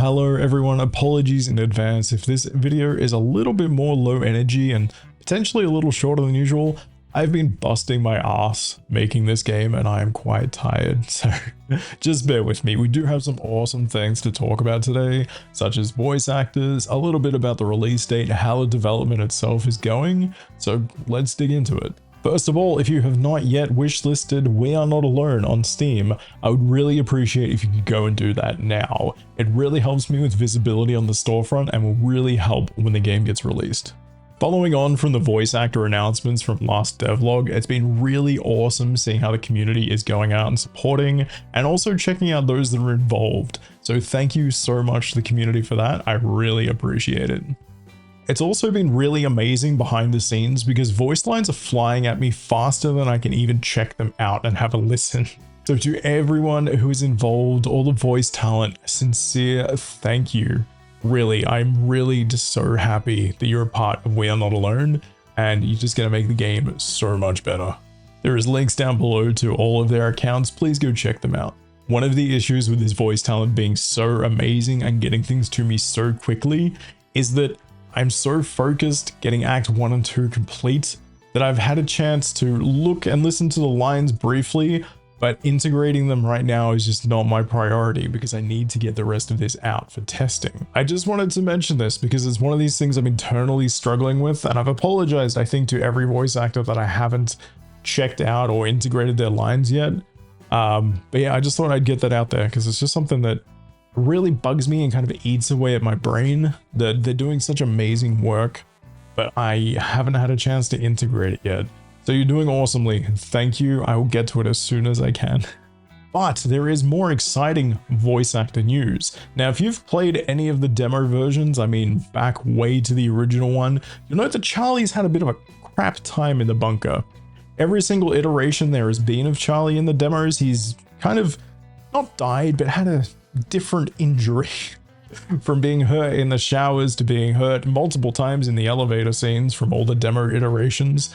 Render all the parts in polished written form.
Hello everyone, apologies in advance if this video is a little bit more low energy and potentially a little shorter than usual. I've been busting my ass making this game and I am quite tired, so just bear with me. We do have some awesome things to talk about today, such as voice actors, a little bit about the release date, how the development itself is going, so let's dig into it. First of all, if you have not yet wishlisted We Are Not Alone on Steam, I would really appreciate if you could go and do that now. It really helps me with visibility on the storefront and will really help when the game gets released. Following on from the voice actor announcements from last devlog, it's been really awesome seeing how the community is going out and supporting, and also checking out those that are involved. So thank you so much to the community for that, I really appreciate it. It's also been really amazing behind the scenes because voice lines are flying at me faster than I can even check them out and have a listen. So to everyone who is involved, all the voice talent, sincere thank you. Really, I'm really just so happy that you're a part of We Are Not Alone and you're just going to make the game so much better. There is links down below to all of their accounts, please go check them out. One of the issues with this voice talent being so amazing and getting things to me so quickly is that I'm so focused getting Act 1 and 2 complete that I've had a chance to look and listen to the lines briefly, but integrating them right now is just not my priority because I need to get the rest of this out for testing. I just wanted to mention this because it's one of these things I'm internally struggling with, and I've apologized, I think, to every voice actor that I haven't checked out or integrated their lines yet. But yeah, I just thought I'd get that out there because it's just something that really bugs me and kind of eats away at my brain. They're doing such amazing work, but I haven't had a chance to integrate it yet. So you're doing awesomely. Thank you. I will get to it as soon as I can. But there is more exciting voice actor news. Now, if you've played any of the demo versions, I mean, back way to the original one, you'll note that Charlie's had a bit of a crap time in the bunker. Every single iteration there has been of Charlie in the demos, he's kind of not died, but had a different injury from being hurt in the showers to being hurt multiple times in the elevator scenes from all the demo iterations.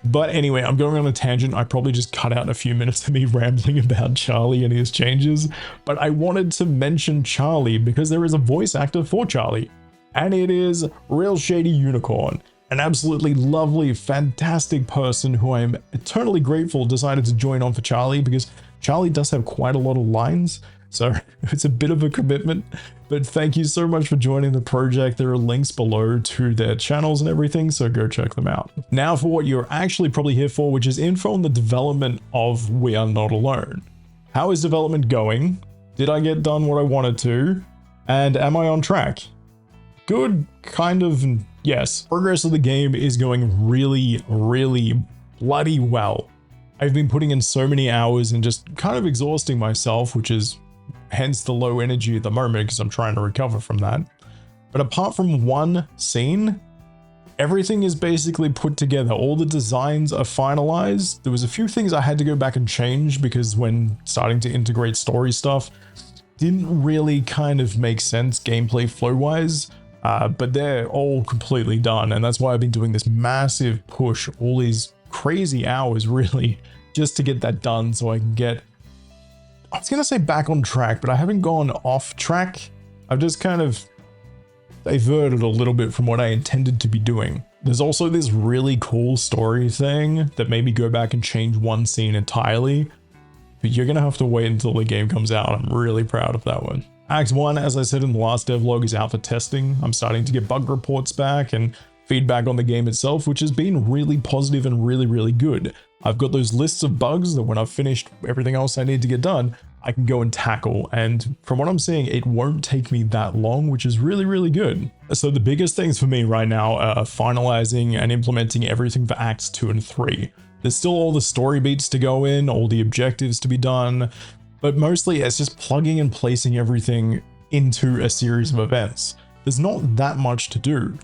But anyway, I'm going on a tangent. I probably just cut out a few minutes of me rambling about Charlie and his changes, but I wanted to mention Charlie because there is a voice actor for Charlie, and it is RealShadyUnicorn. An absolutely lovely, fantastic person who I am eternally grateful decided to join on for Charlie because Charlie does have quite a lot of lines, so it's a bit of a commitment. But thank you so much for joining the project. There are links below to their channels and everything, so go check them out. Now for what you're actually probably here for, which is info on the development of We Are Not Alone. How is development going? Did I get done what I wanted to? And am I on track? Good, kind of. Yes, progress of the game is going really, really bloody well. I've been putting in so many hours and just kind of exhausting myself, which is hence the low energy at the moment because I'm trying to recover from that. But apart from one scene, everything is basically put together. All the designs are finalized. There was a few things I had to go back and change because when starting to integrate story stuff, didn't really kind of make sense gameplay flow-wise. But they're all completely done, and that's why I've been doing this massive push, all these crazy hours really, just to get that done so I can get, I was gonna say back on track, but I haven't gone off track. I've just kind of diverted a little bit from what I intended to be doing. There's also this really cool story thing that made me go back and change one scene entirely, but you're gonna have to wait until the game comes out. I'm really proud of that one. Act 1, as I said in the last devlog, is out for testing. I'm starting to get bug reports back and feedback on the game itself, which has been really positive and really, really good. I've got those lists of bugs that when I've finished everything else I need to get done, I can go and tackle. And from what I'm seeing, it won't take me that long, which is really, really good. So the biggest things for me right now are finalizing and implementing everything for Acts 2 and 3. There's still all the story beats to go in, all the objectives to be done, but mostly it's just plugging and placing everything into a series of events. There's not that much to do,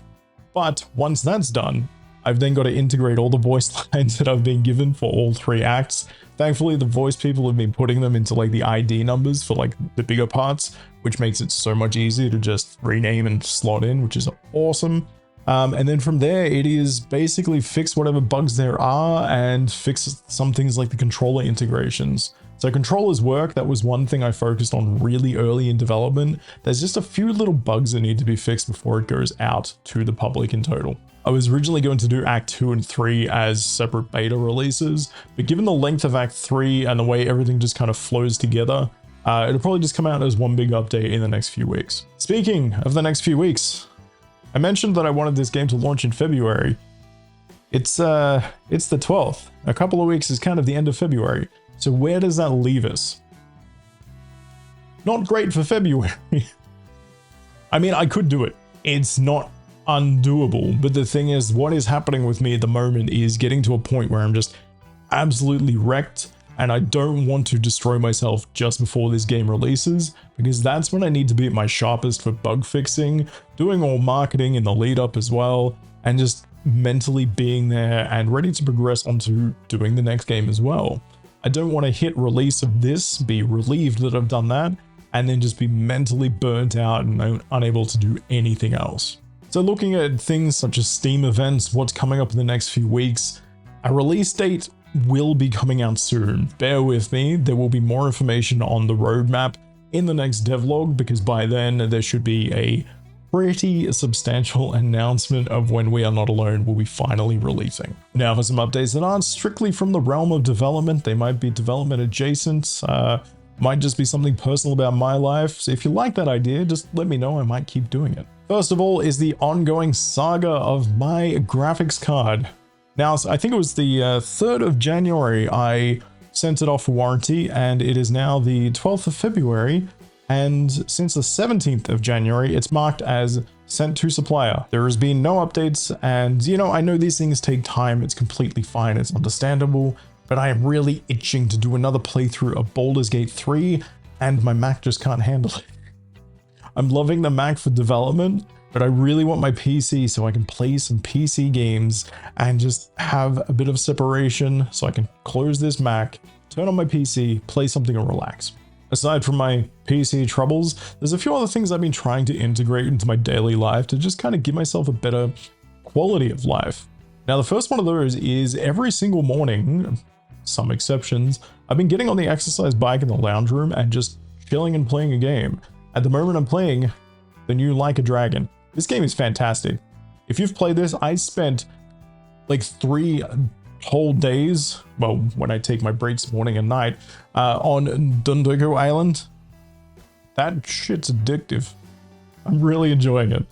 but once that's done, I've then got to integrate all the voice lines that I've been given for all 3 acts. Thankfully, the voice people have been putting them into like the ID numbers for like the bigger parts, which makes it so much easier to just rename and slot in, which is awesome. And then from there, it is basically fix whatever bugs there are and fix some things like the controller integrations. So controllers work, that was one thing I focused on really early in development. There's just a few little bugs that need to be fixed before it goes out to the public in total. I was originally going to do Act 2 and 3 as separate beta releases, but given the length of Act 3 and the way everything just kind of flows together, it'll probably just come out as one big update in the next few weeks. Speaking of the next few weeks, I mentioned that I wanted this game to launch in February. It's the 12th. A couple of weeks is kind of the end of February. So where does that leave us? Not great for February. I mean, I could do it. It's not undoable, but the thing is, what is happening with me at the moment is getting to a point where I'm just absolutely wrecked, and I don't want to destroy myself just before this game releases, because that's when I need to be at my sharpest for bug fixing, doing all marketing in the lead up as well, and just mentally being there and ready to progress onto doing the next game as well. I don't want to hit release of this, be relieved that I've done that, and then just be mentally burnt out and unable to do anything else. So looking at things such as Steam events, what's coming up in the next few weeks, a release date will be coming out soon. Bear with me, there will be more information on the roadmap in the next devlog, because by then there should be a pretty substantial announcement of when We Are Not Alone will be finally releasing. Now for some updates that aren't strictly from the realm of development, they might be development adjacent, might just be something personal about my life. So if you like that idea, just let me know, I might keep doing it. First of all is the ongoing saga of my graphics card. Now, I think it was the 3rd of January I sent it off for warranty, and it is now the 12th of February. And since the 17th of January, it's marked as sent to supplier. There has been no updates, and you know, I know these things take time, it's completely fine, it's understandable, but I am really itching to do another playthrough of Baldur's Gate 3, and my Mac just can't handle it. I'm loving the Mac for development, but I really want my PC so I can play some PC games and just have a bit of separation so I can close this Mac, turn on my PC, play something and relax. Aside from my PC troubles, there's a few other things I've been trying to integrate into my daily life to just kind of give myself a better quality of life. Now, the first one of those is every single morning, some exceptions, I've been getting on the exercise bike in the lounge room and just chilling and playing a game. At the moment, I'm playing the new Like a Dragon. This game is fantastic. If you've played this, I spent like 3 whole days, well, when I take my breaks morning and night, on Dundoko Island. That shit's addictive. I'm really enjoying it.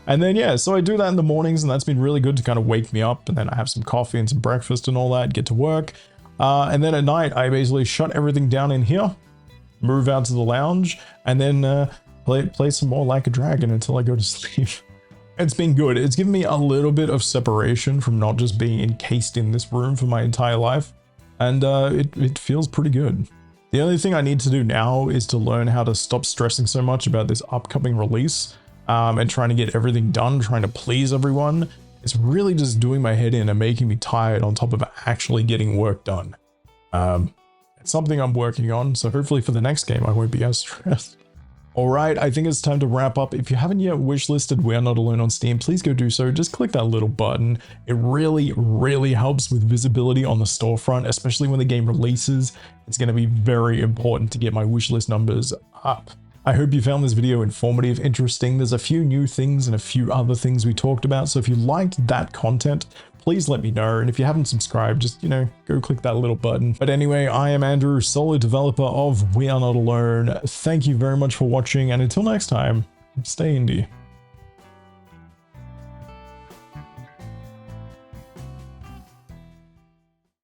And then, yeah, so I do that in the mornings, and that's been really good to kind of wake me up, and then I have some coffee and some breakfast and all that, get to work. And then at night, I basically shut everything down in here, move out to the lounge, and then play some more Like a Dragon until I go to sleep. It's been good. It's given me a little bit of separation from not just being encased in this room for my entire life. And it feels pretty good. The only thing I need to do now is to learn how to stop stressing so much about this upcoming release and trying to get everything done, trying to please everyone. It's really just doing my head in and making me tired on top of actually getting work done. It's something I'm working on, so hopefully for the next game I won't be as stressed. Alright, I think it's time to wrap up. If you haven't yet wishlisted We Are Not Alone on Steam, please go do so. Just click that little button. It really, really helps with visibility on the storefront, especially when the game releases. It's going to be very important to get my wishlist numbers up. I hope you found this video informative, interesting. There's a few new things and a few other things we talked about, so if you liked that content, please let me know. And if you haven't subscribed, just, you know, go click that little button. But anyway, I am Andrew, solo developer of We Are Not Alone. Thank you very much for watching, and until next time, stay indie.